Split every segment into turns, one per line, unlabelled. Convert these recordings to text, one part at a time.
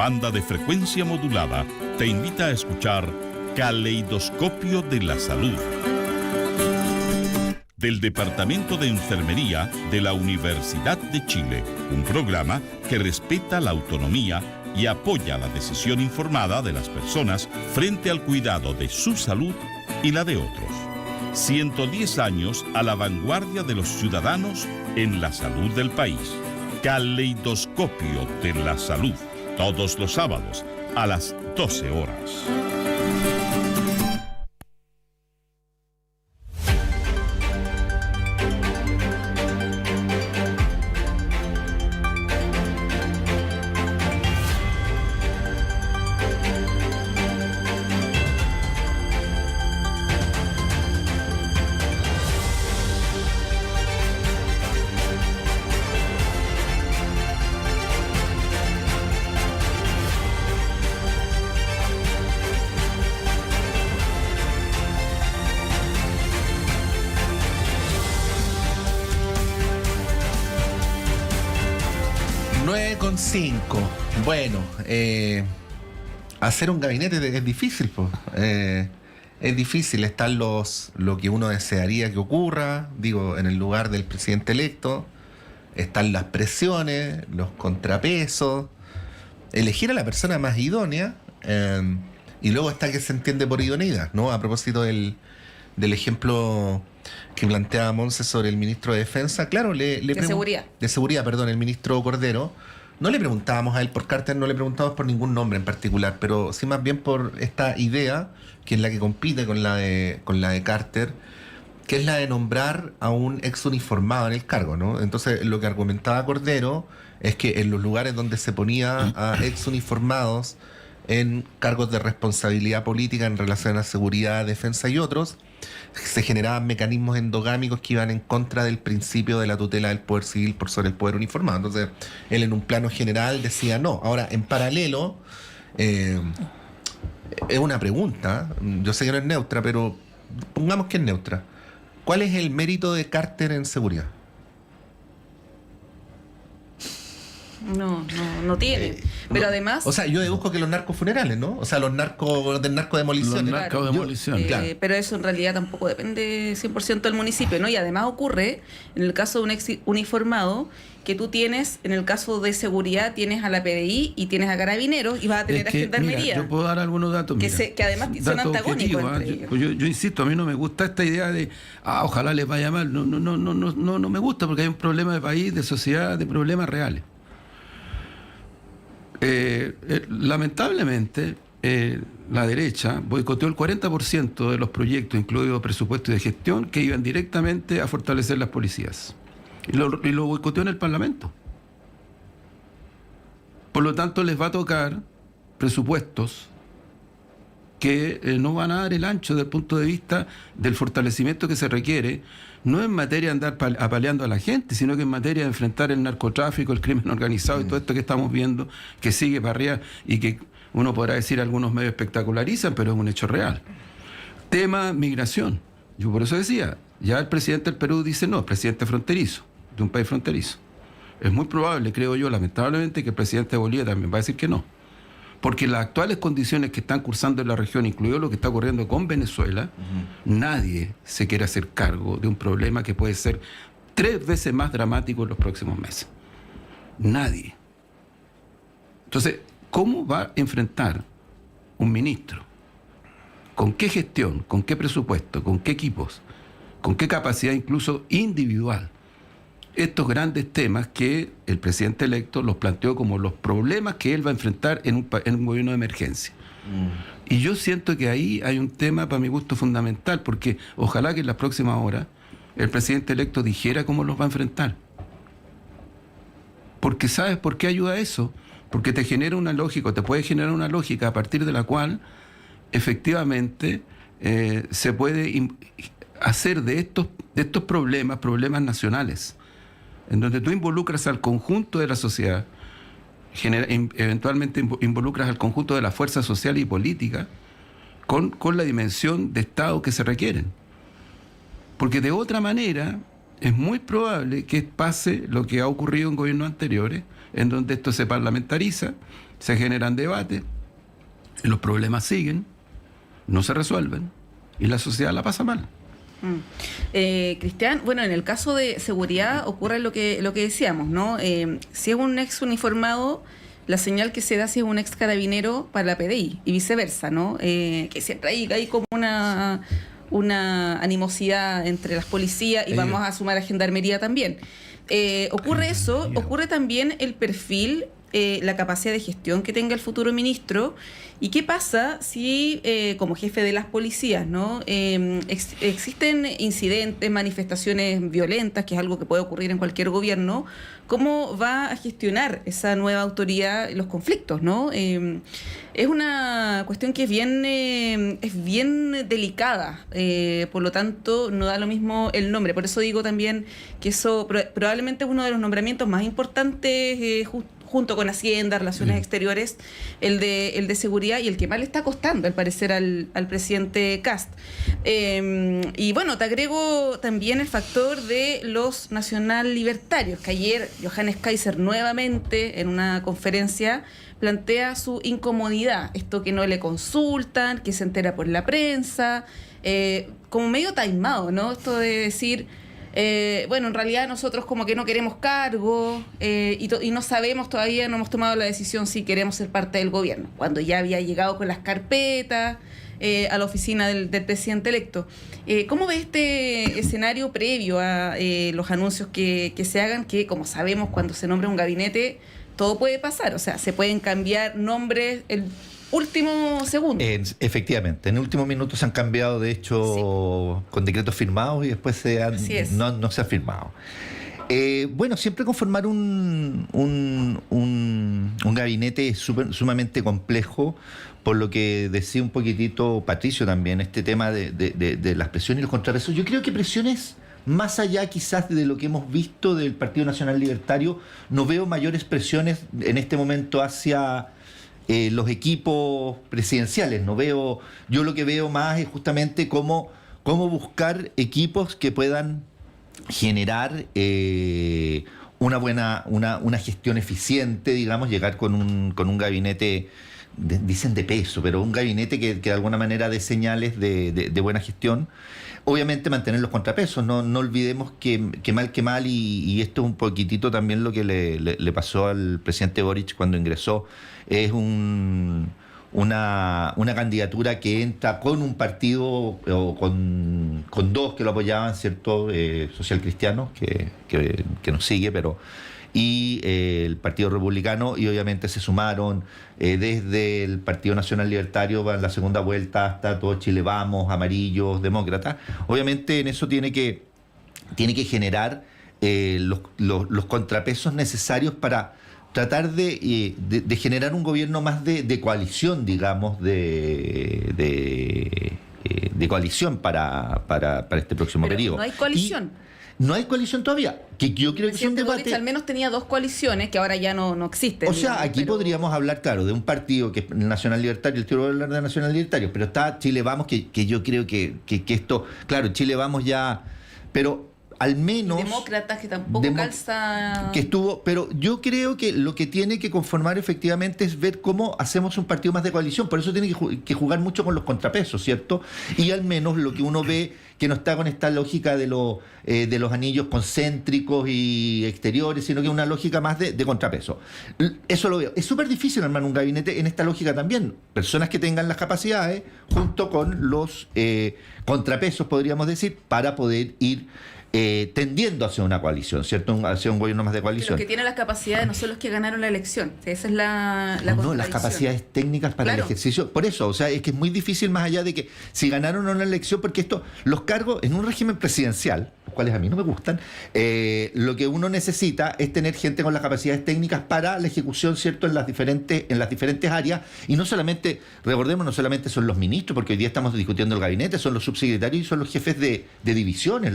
banda de frecuencia modulada, te invita a escuchar Caleidoscopio de la Salud. Del Departamento de Enfermería de la Universidad de Chile, un programa que respeta la autonomía y apoya la decisión informada de las personas frente al cuidado de su salud y la de otros. 110 años a la vanguardia de los ciudadanos en la salud del país. Caleidoscopio de la Salud, todos los sábados a las 12 horas.
Bueno, hacer un gabinete es difícil, pues. Es difícil. Están lo que uno desearía que ocurra, digo, en el lugar del presidente electo. Están las presiones, los contrapesos. Elegir a la persona más idónea. Y luego está que se entiende por idoneidad, ¿no? A propósito del ejemplo que planteaba Monse sobre el ministro de Defensa. Claro,
seguridad.
De seguridad, perdón, el ministro Cordero. No le preguntábamos a él por Carter, no le preguntábamos por ningún nombre en particular, pero sí más bien por esta idea, que es la que compite con la de Carter, que es la de nombrar a un ex uniformado en el cargo, ¿no? Entonces, lo que argumentaba Cordero es que en los lugares donde se ponía a ex uniformados en cargos de responsabilidad política en relación a seguridad, defensa y otros, se generaban mecanismos endogámicos que iban en contra del principio de la tutela del poder civil por sobre el poder uniformado. Entonces, él en un plano general decía no. Ahora, en paralelo, es una pregunta, yo sé que no es neutra, pero pongamos que es neutra. ¿Cuál es el mérito de Carter en seguridad?
No tiene. Pero además...
O sea, yo deduzco que los narcofunerales, ¿no? O sea, los narcodemoliciones.
Los narcodemoliciones.
Claro, pero eso en realidad tampoco depende 100% del municipio, ¿no? Y además ocurre, en el caso de un ex uniformado, que tú tienes, en el caso de seguridad, tienes a la PDI y tienes a Carabineros y vas a tener a Gendarmería.
Mira, yo puedo dar algunos datos,
que además son antagónicos entre ellos.
Yo insisto, a mí no me gusta esta idea de ojalá les vaya mal. No me gusta, porque hay un problema de país, de sociedad, de problemas reales. Lamentablemente, la derecha boicoteó el 40% de los proyectos, incluido presupuesto y de gestión, que iban directamente a fortalecer las policías. Y lo boicoteó en el Parlamento. Por lo tanto, les va a tocar presupuestos que no van a dar el ancho desde el punto de vista del fortalecimiento que se requiere, no en materia de andar apaleando a la gente, sino que en materia de enfrentar el narcotráfico, el crimen organizado y todo esto que estamos viendo, que sigue para arriba y que uno podrá decir algunos medios espectacularizan, pero es un hecho real. Tema migración. Yo por eso decía, ya el presidente del Perú dice no, presidente fronterizo, de un país fronterizo. Es muy probable, creo yo, lamentablemente, que el presidente de Bolivia también va a decir que no. Porque las actuales condiciones que están cursando en la región, incluido lo que está ocurriendo con Venezuela, nadie se quiere hacer cargo de un problema que puede ser 3 veces más dramático en los próximos meses. Nadie. Entonces, ¿cómo va a enfrentar un ministro? ¿Con qué gestión? ¿Con qué presupuesto? ¿Con qué equipos? ¿Con qué capacidad incluso individual? Estos grandes temas que el presidente electo los planteó como los problemas que él va a enfrentar en un gobierno de emergencia. Y yo siento que ahí hay un tema, para mi gusto, fundamental, porque ojalá que en las próximas horas el presidente electo dijera cómo los va a enfrentar. Porque ¿sabes por qué ayuda eso? Porque te genera una lógica, te puede generar una lógica a partir de la cual efectivamente se puede hacer de estos problemas nacionales, en donde tú involucras al conjunto de la sociedad, eventualmente involucras al conjunto de la fuerza social y política con la dimensión de Estado que se requieren. Porque de otra manera es muy probable que pase lo que ha ocurrido en gobiernos anteriores, en donde esto se parlamentariza se generan debates, los problemas siguen, no se resuelven y la sociedad la pasa mal.
Cristian, bueno, en el caso de seguridad ocurre lo que decíamos, ¿no? Si es un ex uniformado, la señal que se da si es un ex carabinero para la PDI y viceversa, ¿no? Que siempre hay como una animosidad entre las policías y vamos a sumar a gendarmería también. Ocurre eso, ocurre también el perfil, la capacidad de gestión que tenga el futuro ministro. ¿Y qué pasa si, como jefe de las policías, ¿no? Existen incidentes, manifestaciones violentas, que es algo que puede ocurrir en cualquier gobierno? ¿Cómo va a gestionar esa nueva autoridad los conflictos, ¿no? Es una cuestión que es bien delicada, por lo tanto no da lo mismo el nombre. Por eso digo también que eso probablemente es uno de los nombramientos más importantes junto con Hacienda, Relaciones Exteriores, el de seguridad y el que más le está costando, al parecer, al presidente Kast. Y bueno, te agrego también el factor de los nacional libertarios, que ayer Johannes Kaiser nuevamente en una conferencia plantea su incomodidad, esto que no le consultan, que se entera por la prensa, como medio taimado, ¿no? Esto de decir... bueno, en realidad nosotros como que no queremos cargo y no sabemos todavía, no hemos tomado la decisión si queremos ser parte del gobierno, cuando ya había llegado con las carpetas a la oficina del presidente electo. ¿Cómo ve este escenario previo a los anuncios que se hagan? Que como sabemos, cuando se nombra un gabinete, todo puede pasar, o sea, se pueden cambiar nombres el último segundo.
Efectivamente, en el último minuto se han cambiado, de hecho, con decretos firmados y después no se ha firmado. Bueno, siempre conformar un gabinete es sumamente complejo, por lo que decía un poquitito Patricio también, este tema de las presiones y los contrapesos. Yo creo que presiones más allá quizás de lo que hemos visto del Partido Nacional Libertario, no veo mayores presiones en este momento hacia... los equipos presidenciales. Yo lo que veo más es justamente cómo buscar equipos que puedan generar una gestión eficiente, digamos, llegar con un gabinete, dicen de peso, pero un gabinete que de alguna manera dé señales de buena gestión. Obviamente mantener los contrapesos, no olvidemos que mal, y esto es un poquitito también lo que le pasó al presidente Boric cuando ingresó, es una candidatura que entra con un partido o con dos que lo apoyaban, ¿cierto? Socialcristianos, que nos sigue, y el Partido Republicano, y obviamente se sumaron desde el Partido Nacional Libertario en la segunda vuelta hasta Todo Chile Vamos, Amarillos, Demócratas. Obviamente en eso tiene que generar los contrapesos necesarios para tratar de generar un gobierno más de coalición, digamos, de coalición para este próximo periodo.
No hay coalición.
No hay coalición todavía, que yo creo que es un debate...
Boric al menos tenía dos coaliciones que ahora ya no existen.
O sea, aquí podríamos hablar, claro, de un partido que es el Nacional Libertario, el título hablar de Nacional Libertario, pero está Chile Vamos, que yo creo que esto... Claro, Chile Vamos ya... Pero al menos...
Demócratas, que tampoco calza...
Que estuvo... Pero yo creo que lo que tiene que conformar efectivamente es ver cómo hacemos un partido más de coalición. Por eso tiene que jugar mucho con los contrapesos, ¿cierto? Y al menos lo que uno ve que no está con esta lógica de los anillos concéntricos y exteriores, sino que es una lógica más de contrapeso. Eso lo veo. Es súper difícil armar un gabinete en esta lógica también. Personas que tengan las capacidades junto con los contrapesos, podríamos decir, para poder ir tendiendo hacia una coalición, ¿cierto? Hacia un gobierno más de coalición.
Los que tienen las capacidades no son los que ganaron la elección. Esa es la
No, las capacidades técnicas para el ejercicio. Por eso, o sea, es que es muy difícil más allá de que si ganaron o no la elección, porque los cargos en un régimen presidencial, los cuales a mí no me gustan, lo que uno necesita es tener gente con las capacidades técnicas para la ejecución, ¿cierto? En las diferentes áreas, y no solamente, recordemos, no solamente son los ministros, porque hoy día estamos discutiendo el gabinete, son los subsecretarios y son los jefes de divisiones,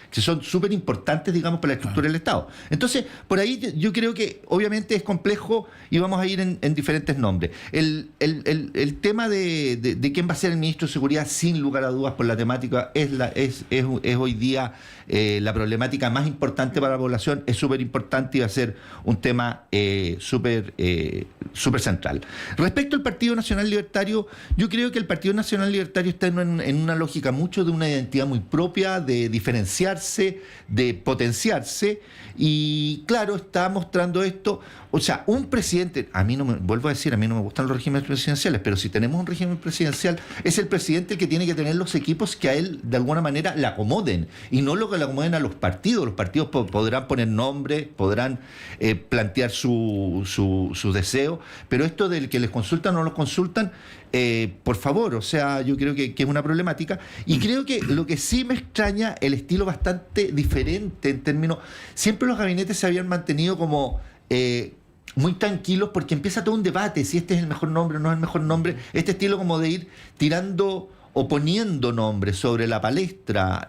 que son súper importantes, digamos, para la estructura del Estado. Entonces, por ahí yo creo que obviamente es complejo y vamos a ir en diferentes nombres. El tema de quién va a ser el ministro de Seguridad, sin lugar a dudas, por la temática, es hoy día la problemática más importante para la población es súper importante y va a ser un tema súper central. Respecto al Partido Nacional Libertario, yo creo que el Partido Nacional Libertario está en una lógica mucho de una identidad muy propia, de diferenciarse, de potenciarse, y claro, está mostrando esto. O sea, un presidente, vuelvo a decir, a mí no me gustan los regímenes presidenciales, pero si tenemos un régimen presidencial, es el presidente el que tiene que tener los equipos que a él de alguna manera le acomoden, y no lo que le acomoden a los partidos. Los partidos podrán poner nombre, podrán plantear su deseo, pero esto del que les consultan o no los consultan, por favor, o sea, yo creo que es una problemática, y creo que lo que sí me extraña, el estilo bastante diferente en términos, siempre los gabinetes se habían mantenido como muy tranquilos, porque empieza todo un debate si este es el mejor nombre o no es el mejor nombre. Este estilo como de ir tirando o poniendo nombres sobre la palestra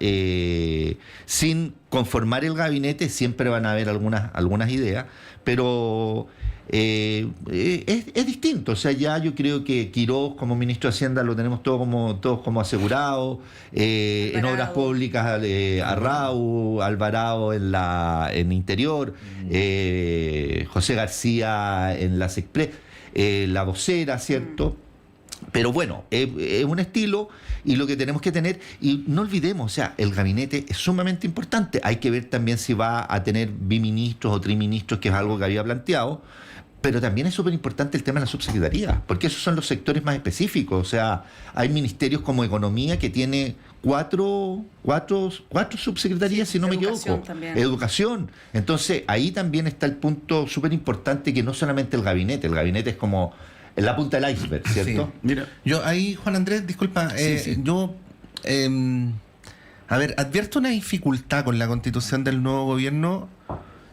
sin conformar el gabinete, siempre van a haber algunas ideas, pero es distinto. O sea, ya yo creo que Quirós como ministro de Hacienda lo tenemos todos como asegurado, en obras públicas Arrau, Alvarado en Interior, José García en la SECPRES, la vocera, ¿cierto? Pero bueno, es un estilo, y lo que tenemos que tener, y no olvidemos, o sea, el gabinete es sumamente importante. Hay que ver también si va a tener biministros o triministros, que es algo que había planteado, pero también es súper importante el tema de la subsecretaría, porque esos son los sectores más específicos. O sea, hay ministerios como Economía que tiene cuatro subsecretarías, si no me equivoco.
También.
Educación. Entonces, ahí también está el punto súper importante, que no solamente el gabinete es como en la punta del iceberg, ¿cierto?
Sí.
Mira,
Yo ahí, Juan Andrés, disculpa,
Sí.
yo advierto una dificultad con la constitución del nuevo gobierno,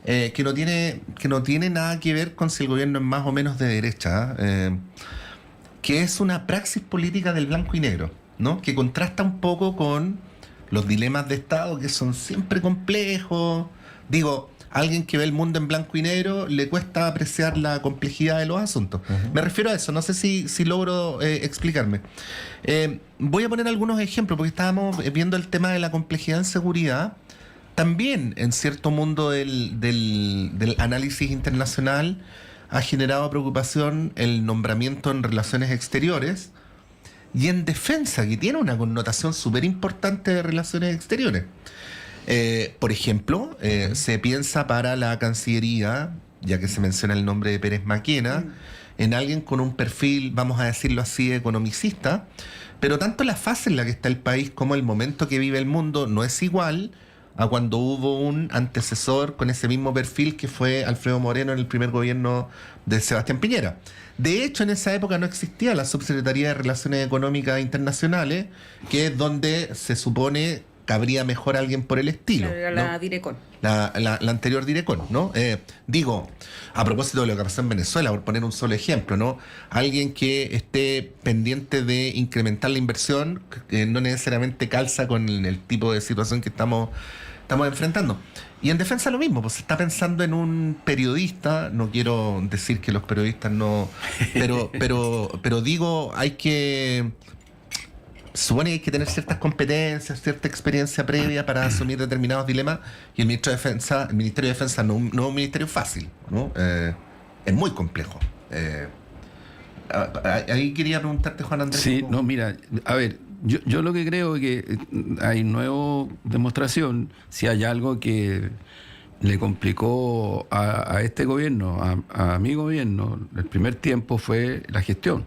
que no tiene nada que ver con si el gobierno es más o menos de derecha, que es una praxis política del blanco y negro, ¿no? Que contrasta un poco con los dilemas de Estado, que son siempre complejos. Digo, alguien que ve el mundo en blanco y negro le cuesta apreciar la complejidad de los asuntos. Uh-huh. Me refiero a eso, no sé si logro explicarme. Voy a poner algunos ejemplos, porque estábamos viendo el tema de la complejidad en seguridad. También en cierto mundo del análisis internacional ha generado preocupación el nombramiento en relaciones exteriores y en defensa, que tiene una connotación súper importante de relaciones exteriores. Por ejemplo, se piensa para la Cancillería, ya que se menciona el nombre de Pérez Maquena, en alguien con un perfil, vamos a decirlo así, economicista, pero tanto la fase en la que está el país como el momento que vive el mundo no es igual a cuando hubo un antecesor con ese mismo perfil, que fue Alfredo Moreno en el primer gobierno de Sebastián Piñera. De hecho, en esa época no existía la Subsecretaría de Relaciones Económicas Internacionales, que es donde se supone cabría mejor alguien por el estilo.
Era
¿no?
la Direcon.
La anterior Direcon, ¿no? Digo, a propósito de lo que pasó en Venezuela, por poner un solo ejemplo, ¿no? Alguien que esté pendiente de incrementar la inversión, no necesariamente calza con el tipo de situación que estamos enfrentando. Y en defensa lo mismo, pues se está pensando en un periodista. No quiero decir que los periodistas no, pero digo, supone que hay que tener ciertas competencias, cierta experiencia previa para asumir determinados dilemas, y el Ministerio de Defensa no es un ministerio fácil, ¿no? Es muy complejo. Ahí quería preguntarte, Juan Andrés.
sí, no, mira, a ver, yo lo que creo es que hay nueva demostración. Si hay algo que le complicó a este gobierno, a mi gobierno, el primer tiempo, fue la gestión.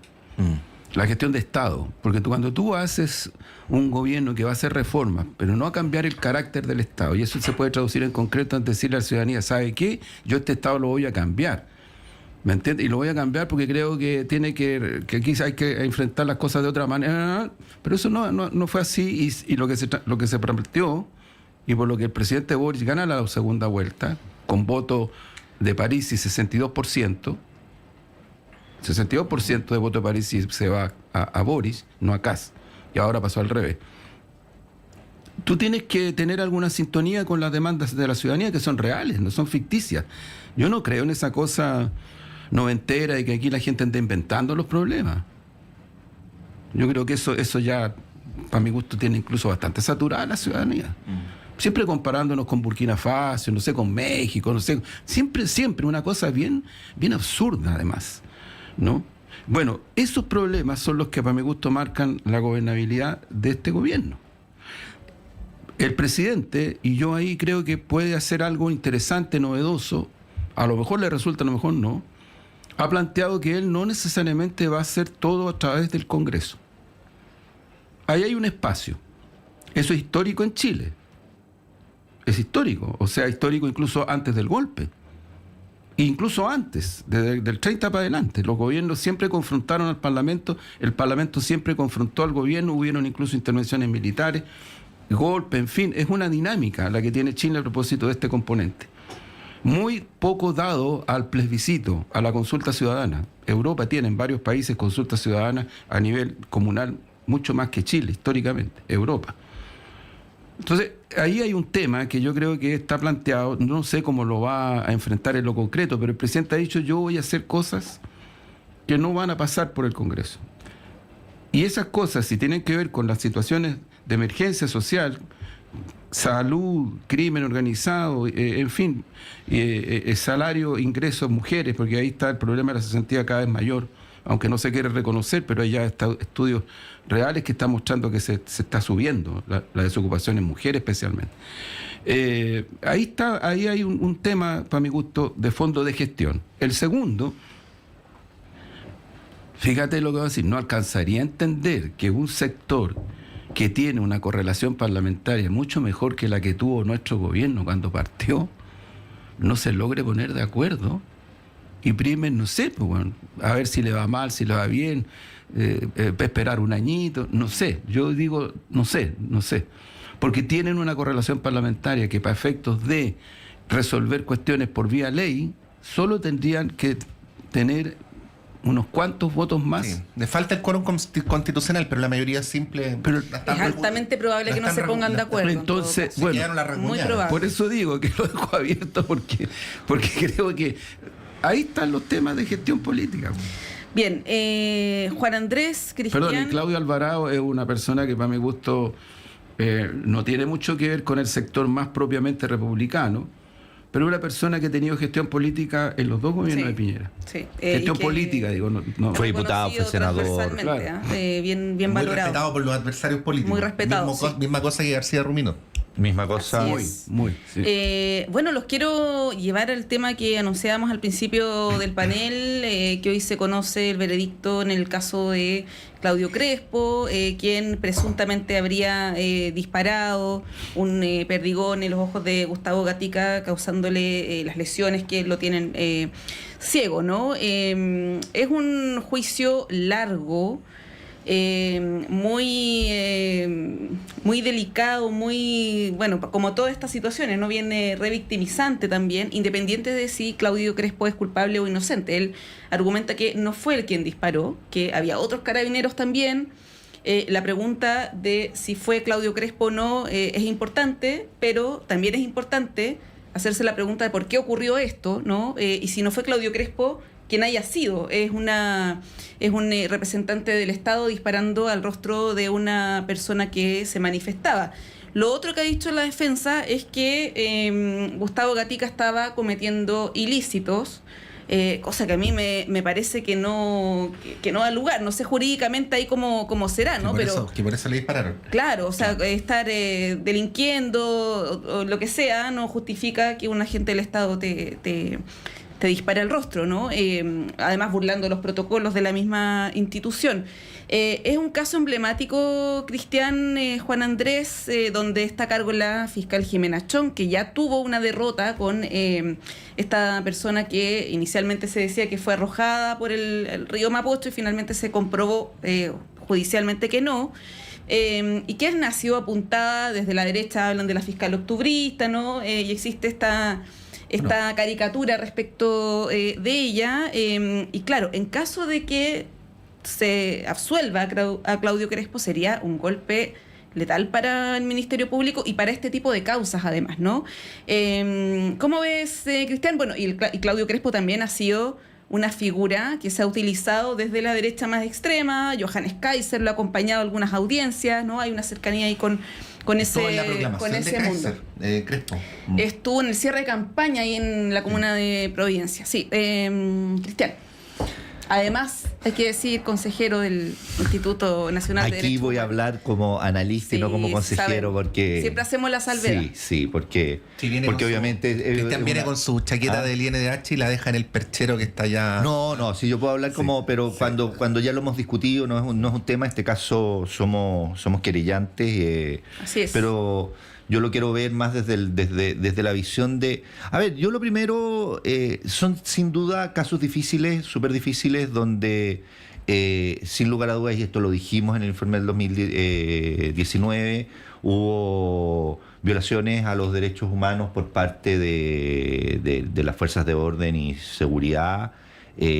La gestión de Estado, porque cuando tú haces un gobierno que va a hacer reformas, pero no a cambiar el carácter del Estado, y eso se puede traducir en concreto en decirle a la ciudadanía, ¿sabe qué? Yo este Estado lo voy a cambiar, ¿me entiendes? Y lo voy a cambiar porque creo que aquí hay que enfrentar las cosas de otra manera, pero eso no fue así, y lo que se planteó, y por lo que el presidente Boric gana la segunda vuelta, con voto de París y 62%, 62% de voto de París y se va a Boris, no a Kast, y ahora pasó al revés. Tú tienes que tener alguna sintonía con las demandas de la ciudadanía, que son reales, no son ficticias. Yo no creo en esa cosa noventera de que aquí la gente anda inventando los problemas. Yo creo que eso ya, para mi gusto, tiene incluso bastante saturada la ciudadanía. siempre comparándonos con Burkina Faso, no sé, con México, no sé, siempre una cosa bien absurda además, ¿no? Bueno, esos problemas son los que para mi gusto marcan la gobernabilidad de este gobierno. El presidente, y yo ahí creo que puede hacer algo interesante, novedoso, a lo mejor le resulta, a lo mejor no, ha planteado que él no necesariamente va a hacer todo a través del Congreso. Ahí hay un espacio. Eso es histórico en Chile. Es histórico, o sea, histórico incluso antes del golpe. Incluso antes, del 30 para adelante. Los gobiernos siempre confrontaron al Parlamento, el Parlamento siempre confrontó al gobierno, hubieron incluso intervenciones militares, golpe, en fin, es una dinámica la que tiene Chile a propósito de este componente. Muy poco dado al plebiscito, a la consulta ciudadana. Europa tiene en varios países consultas ciudadanas a nivel comunal, mucho más que Chile, históricamente, Europa. Entonces, ahí hay un tema que yo creo que está planteado, no sé cómo lo va a enfrentar en lo concreto, pero el presidente ha dicho, yo voy a hacer cosas que no van a pasar por el Congreso. Y esas cosas, si tienen que ver con las situaciones de emergencia social, salud, crimen organizado, en fin, salario, ingresos, mujeres, porque ahí está el problema de la cesantía cada vez mayor, aunque no se quiere reconocer, pero hay ya estudios reales que están mostrando que se está subiendo la desocupación en mujeres especialmente. Ahí hay un tema, para mi gusto, de fondo de gestión. El segundo, fíjate lo que voy a decir, no alcanzaría a entender que un sector que tiene una correlación parlamentaria mucho mejor que la que tuvo nuestro gobierno cuando partió, no se logre poner de acuerdo y primen, no sé, pues, bueno, a ver si le va mal, si le va bien, esperar un añito, no sé, yo digo, no sé, porque tienen una correlación parlamentaria que para efectos de resolver cuestiones por vía ley, solo tendrían que tener unos cuantos votos más.
Sí, le falta el quórum constitucional, pero la mayoría simple.
Pero
es altamente probable que no se pongan de acuerdo.
Entonces, bueno,
muy probable.
por eso digo que lo dejo abierto, porque creo que ahí están los temas de gestión política.
Bien, Juan Andrés, Cristian.
Perdón, y Claudio Alvarado es una persona que para mi gusto no tiene mucho que ver con el sector más propiamente republicano, pero una persona que ha tenido gestión política en los dos gobiernos de Piñera.
Sí.
Gestión política, digo. No.
Fue diputado, fue senador.
Claro. Bien
muy
valorado.
Respetado por los adversarios políticos.
Muy respetado.
Misma cosa que García Rumino.
Misma cosa.
Muy. Sí.
Bueno, los quiero llevar al tema que anunciábamos al principio del panel, que hoy se conoce el veredicto en el caso de Claudio Crespo, quien presuntamente habría disparado un perdigón en los ojos de Gustavo Gatica, causándole las lesiones que lo tienen ciego, ¿no? Es un juicio largo, muy delicado, muy, bueno, como todas estas situaciones, ¿no? Viene revictimizante también, independiente de si Claudio Crespo es culpable o inocente. Él argumenta que no fue él quien disparó, que había otros carabineros también. La pregunta de si fue Claudio Crespo o no es importante, pero también es importante hacerse la pregunta de por qué ocurrió esto, ¿no? Y si no fue Claudio Crespo, quien haya sido, es un representante del Estado disparando al rostro de una persona que se manifestaba. Lo otro que ha dicho la defensa es que Gustavo Gatica estaba cometiendo ilícitos, cosa que a mí me parece que no da lugar. No sé jurídicamente ahí cómo será, ¿no?
Que por eso le dispararon.
Claro, o sea, estar delinquiendo o lo que sea no justifica que un agente del Estado te dispara al rostro, ¿no? Además burlando los protocolos de la misma institución. Es un caso emblemático, Cristian, Juan Andrés, donde está a cargo la fiscal Jimena Chong, que ya tuvo una derrota con esta persona que inicialmente se decía que fue arrojada por el río Mapocho y finalmente se comprobó judicialmente que no. Y que nació apuntada desde la derecha, hablan de la fiscal octubrista, ¿no? Y existe esta caricatura respecto de ella, y claro, en caso de que se absuelva a Claudio Crespo, sería un golpe letal para el Ministerio Público y para este tipo de causas además, ¿no? ¿Cómo ves, Cristian? Bueno, y Claudio Crespo también ha sido una figura que se ha utilizado desde la derecha más extrema. Johannes Kaiser lo ha acompañado a algunas audiencias, ¿no? Hay una cercanía ahí con con
Estuvo en la
ese,
proclamación
con ese
de
mundo.
Kaiser, Crespo.
Estuvo en el cierre de campaña ahí en la comuna de Providencia. Sí, Cristian. Además, hay que decir, consejero del Instituto Nacional de
Aquí
Derechos
voy a
Humanos.
hablar como analista y no como
Sí,
consejero,
sabemos.
porque...
Siempre hacemos la salvedad.
Sí, porque,
Sí, viene
porque
con su-
obviamente...
Cristian viene con su chaqueta del INDH y la deja en el perchero que está allá.
No, sí, yo puedo hablar como, pero cuando ya lo hemos discutido, no es un tema, en este caso somos querellantes,
Así es.
pero yo lo quiero ver más desde la visión de... A ver, yo lo primero, son sin duda casos difíciles, súper difíciles, donde sin lugar a dudas, y esto lo dijimos en el informe del 2019, hubo violaciones a los derechos humanos por parte de las fuerzas de orden y seguridad,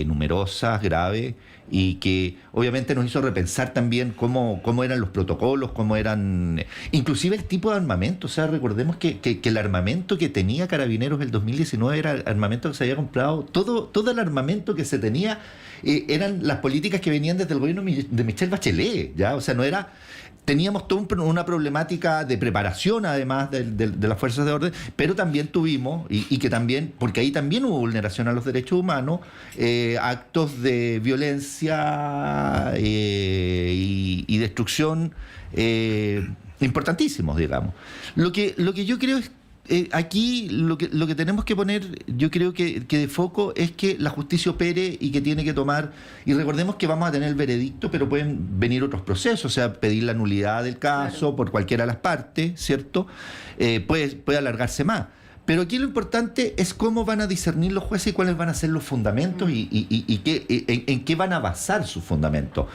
numerosas, graves, y que obviamente nos hizo repensar también cómo eran los protocolos, cómo eran, inclusive el tipo de armamento. O sea, recordemos que el armamento que tenía Carabineros el 2019 era el armamento que se había comprado, todo el armamento que se tenía eran las políticas que venían desde el gobierno de Michelle Bachelet, ¿ya? O sea, no era... Teníamos toda una problemática de preparación, además de las fuerzas de orden, pero también tuvimos, y que también, porque ahí también hubo vulneración a los derechos humanos, actos de violencia y destrucción importantísimos, digamos. Lo que yo creo es aquí lo que tenemos que poner, yo creo que de foco es que la justicia opere y que tiene que tomar, y recordemos que vamos a tener el veredicto, pero pueden venir otros procesos, o sea, pedir la nulidad del caso, claro, por cualquiera de las partes, ¿cierto? Puede alargarse más. Pero aquí lo importante es cómo van a discernir los jueces y cuáles van a ser los fundamentos en qué van a basar sus fundamentos.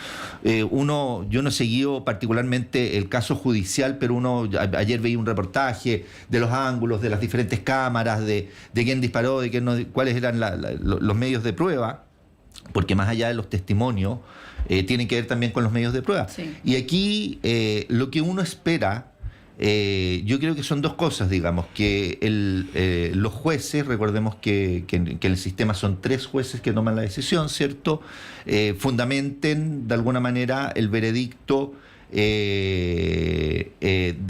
Yo no he seguido particularmente el caso judicial, pero ayer veía un reportaje de los ángulos, de las diferentes cámaras, de quién disparó, de quién no, cuáles eran los medios de prueba, porque más allá de los testimonios, tienen que ver también con los medios de prueba. Sí. Y aquí lo que uno espera... yo creo que son dos cosas, digamos, que los jueces, recordemos que en el sistema son 3 jueces que toman la decisión, ¿cierto? Fundamenten de alguna manera el veredicto de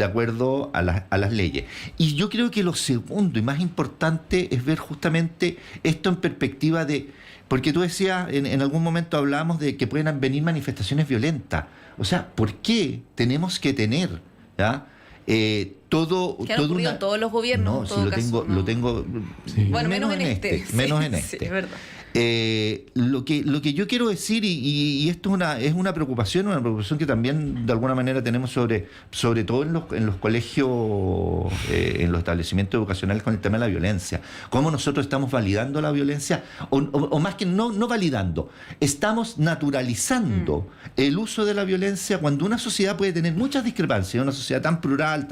acuerdo a las leyes. Y yo creo que lo segundo y más importante es ver justamente esto en perspectiva de... Porque tú decías, en algún momento hablábamos de que pueden venir manifestaciones violentas. O sea, ¿por qué tenemos que tener, ¿ya? Todo
en todos los gobiernos.
No, si lo tengo
sí. Bueno, menos en este.
Menos en
este. Sí, es verdad.
Lo que yo quiero decir, y esto es una preocupación que también de alguna manera tenemos sobre todo en los colegios, en los establecimientos educacionales, con el tema de la violencia. Cómo nosotros estamos validando la violencia, o más que no validando, estamos naturalizando el uso de la violencia, cuando una sociedad puede tener muchas discrepancias, una sociedad tan plural,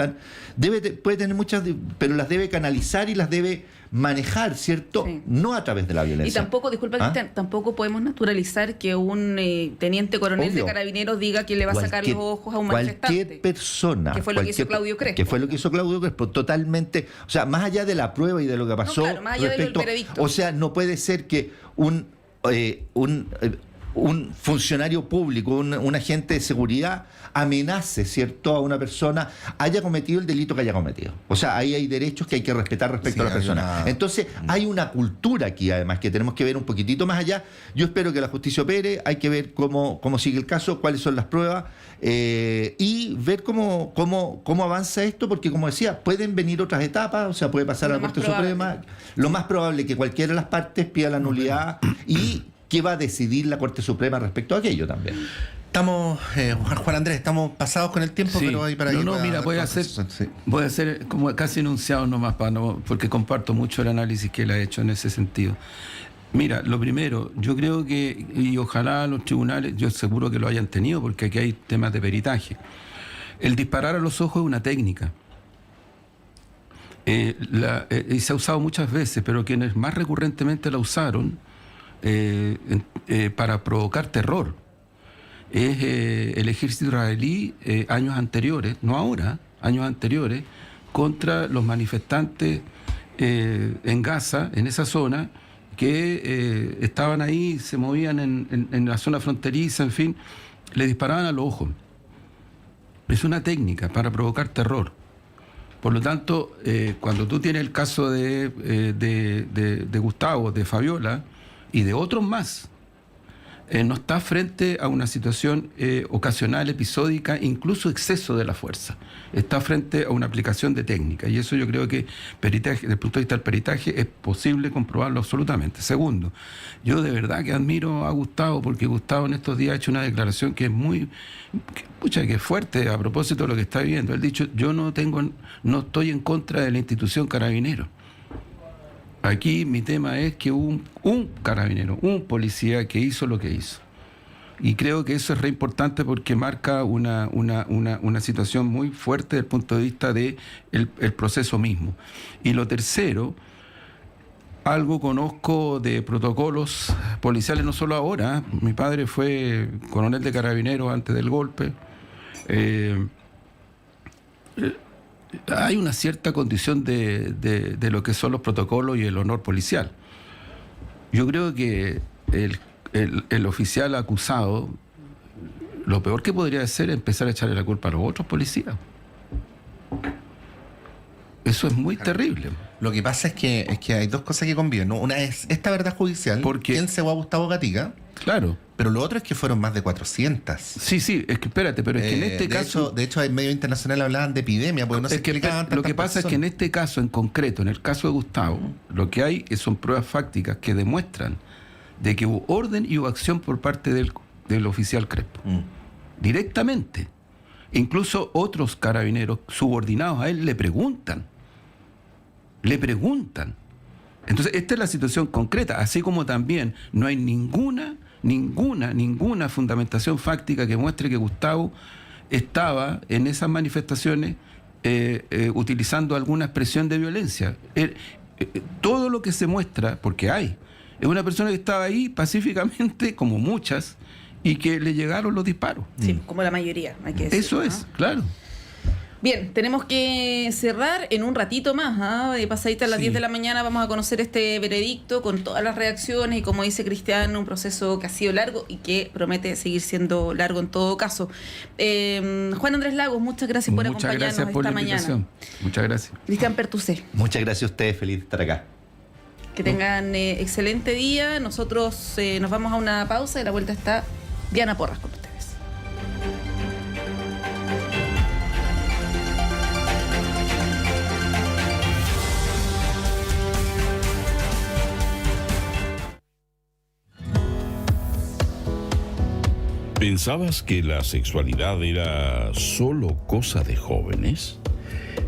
puede tener muchas, pero las debe canalizar y las debe manejar, ¿cierto? Sí. No a través de la violencia.
Y tampoco, disculpa, Cristian, tampoco podemos naturalizar que un teniente coronel de Carabineros diga que le va a sacar los ojos a un manifestante.
Cualquier persona.
Que fue lo que hizo Claudio Crespo.
Que fue lo que hizo Claudio Crespo, totalmente. O sea, más allá de la prueba y de lo que pasó.
No, claro, más allá del veredicto.
O sea, no puede ser que un funcionario público, un agente de seguridad, amenace, ¿cierto?, a una persona, haya cometido el delito que haya cometido. O sea, ahí hay derechos que hay que respetar respecto a la persona. Entonces, hay una cultura aquí, además, que tenemos que ver un poquitito más allá. Yo espero que la justicia opere, hay que ver cómo sigue el caso, cuáles son las pruebas, y ver cómo avanza esto, porque, como decía, pueden venir otras etapas, o sea, puede pasar a la Corte Suprema. Lo más probable es que cualquiera de las partes pida la nulidad y qué va a decidir la Corte Suprema respecto a aquello también.
Estamos, Juan Andrés, estamos pasados con el tiempo,
sí,
pero ahí para que...
mira, voy a hacer como casi enunciado nomás, porque comparto mucho el análisis que él ha hecho en ese sentido. Mira, lo primero, yo creo que, y ojalá los tribunales, yo seguro que lo hayan tenido, porque aquí hay temas de peritaje. El disparar a los ojos es una técnica. Y se ha usado muchas veces, pero quienes más recurrentemente la usaron para provocar terror es el ejército israelí años anteriores, no ahora, años anteriores, contra los manifestantes en Gaza, en esa zona, que estaban ahí, se movían en la zona fronteriza, en fin, le disparaban a los ojos. Es una técnica para provocar terror. Por lo tanto, cuando tú tienes el caso de Gustavo, de Fabiola y de otros más, no estás frente a una situación ocasional, episódica, incluso exceso de la fuerza. Está frente a una aplicación de técnica. Y eso yo creo que, peritaje, desde el punto de vista del peritaje, es posible comprobarlo absolutamente. Segundo, yo de verdad que admiro a Gustavo, porque Gustavo en estos días ha hecho una declaración que es que es fuerte a propósito de lo que está viviendo. Él ha dicho, yo no estoy en contra de la institución Carabinero. Aquí mi tema es que hubo un carabinero, un policía que hizo lo que hizo. Y creo que eso es re importante porque marca una situación muy fuerte desde el punto de vista del proceso mismo. Y lo tercero, algo conozco de protocolos policiales, no solo ahora. Mi padre fue coronel de carabineros antes del golpe. Hay una cierta condición de lo que son los protocolos y el honor policial. Yo creo que el oficial acusado, lo peor que podría hacer es empezar a echarle la culpa a los otros policías. Eso es muy terrible.
Lo que pasa es que hay dos cosas que conviven, ¿no? Una es esta verdad judicial, quién cebó a Gustavo Gatica.
Claro.
Pero lo otro es que fueron más de 400.
Sí, es que espérate, pero es que en este caso...
De hecho, en medio internacional hablaban de epidemia, porque no se explicaban tantas
Lo que pasa es que en este caso en concreto, en el caso de Gustavo, lo que hay son pruebas fácticas que demuestran de que hubo orden y hubo acción por parte del oficial Crespo. Directamente. Incluso otros carabineros subordinados a él le preguntan. Entonces, esta es la situación concreta, así como también no hay ninguna fundamentación fáctica que muestre que Gustavo estaba en esas manifestaciones utilizando alguna expresión de violencia. Todo lo que se muestra, porque es una persona que estaba ahí pacíficamente, como muchas, y que le llegaron los disparos.
Sí, como la mayoría, hay que decir.
Eso es, claro.
Bien, tenemos que cerrar en un ratito más, de pasadita a las 10 de la mañana vamos a conocer este veredicto con todas las reacciones y, como dice Cristian, un proceso que ha sido largo y que promete seguir siendo largo en todo caso. Juan Andrés Lagos, muchas gracias por acompañarnos esta mañana.
Muchas gracias.
Cristian Pertusé.
Muchas gracias a ustedes, feliz de estar acá.
Que tengan excelente día. Nosotros nos vamos a una pausa y a la vuelta está Diana Porras con ustedes.
¿Pensabas que la sexualidad era solo cosa de jóvenes?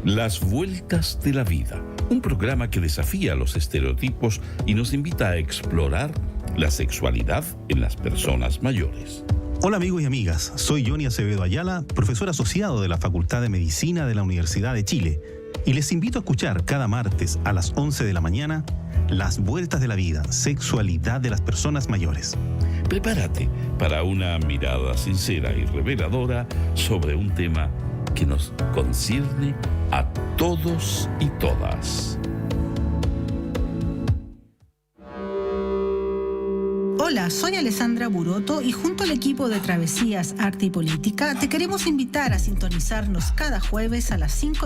Las Vueltas de la Vida, un programa que desafía los estereotipos y nos invita a explorar la sexualidad en las personas mayores.
Hola amigos y amigas, soy Johnny Acevedo Ayala, profesor asociado de la Facultad de Medicina de la Universidad de Chile, y les invito a escuchar cada martes a las 11 de la mañana Las Vueltas de la Vida, sexualidad de las personas mayores.
Prepárate para una mirada sincera y reveladora sobre un tema que nos concierne a todos y todas.
Hola, soy Alessandra Buroto y junto al equipo de Travesías, Arte y Política te queremos invitar a sintonizarnos cada jueves a las 5 de